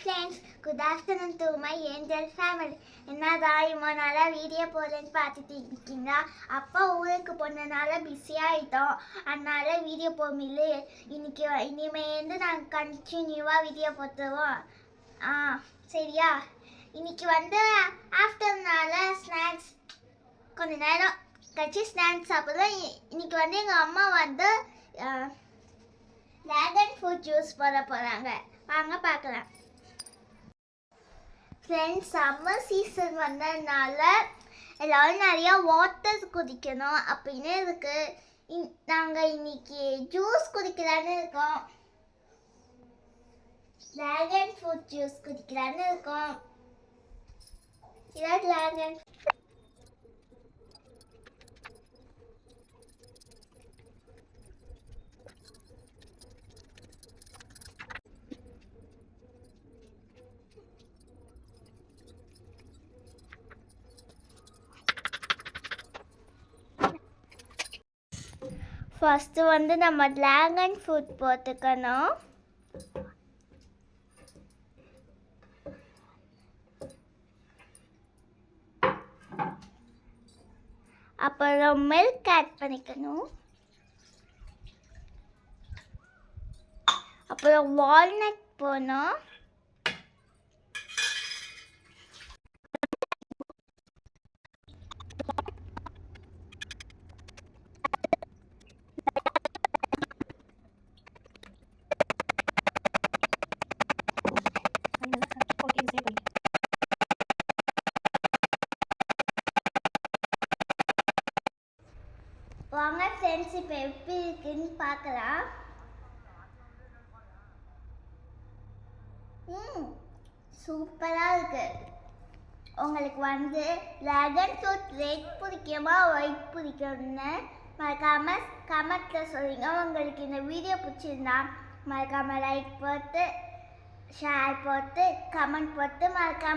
friends, good afternoon to my angel family. என்னடா இவ்வளோ நாளாக வீடியோ போடலன்னு பார்த்துட்டு இருக்கீங்களா? அப்பா ஊருக்கு போனதுனால பிஸியாகிட்டோம், அதனால வீடியோ போக முடியல. இனிமேந்து நாங்கள் கண்டினியூவாக வீடியோ போட்டுருவோம். சரியா? இன்னைக்கு ஆஃப்டர்னால ஸ்நாக்ஸ் கொஞ்ச நேரம் கழிச்சு ஸ்நாக்ஸ் சாப்பிடுவோம். இன்னைக்கு எங்கள் அம்மா ட்ராகன் ஃப்ரூட் ஜூஸ் போட போகிறாங்க. வாங்க பார்க்கலாம். ஃப்ரெண்ட்ஸ், சம்மர் சீசன் வந்ததுனால எல்லோரும் நிறையா வாட்டர் குடிக்கணும் அப்படின்னு இருக்கு. நாங்கள் இன்னைக்கு ஜூஸ் குடிக்கலான்னு இருக்கோம். ட்ராகன் ஃப்ரூட் ஜூஸ் குடிக்கலான்னு இருக்கோம். இதான் ட்ராகன். ஃபஸ்ட்டு நம்ம ட்ராகன் ஃப்ரூட் போட்டுக்கணும். அப்புறம் மில்க் ஆட் பண்ணிக்கணும். அப்புறம் வால்நட் போடணும். வாங்க ஃப்ரெண்ட்ஸ், இப்போ எப்படி இருக்குன்னு பார்க்கலாம். சூப்பராக இருக்கு. உங்களுக்கு ட்ராகன் ஃப்ரூட் ரெட் பிடிக்குமா ஒயிட் பிடிக்கும்னு மறக்காமல் கமெண்ட்டில் சொல்லுங்க. உங்களுக்கு இந்த வீடியோ பிடிச்சிருந்தா மறக்காமல் லைக் போட்டு ஷேர் போட்டு கமெண்ட் போட்டு மறக்காமல்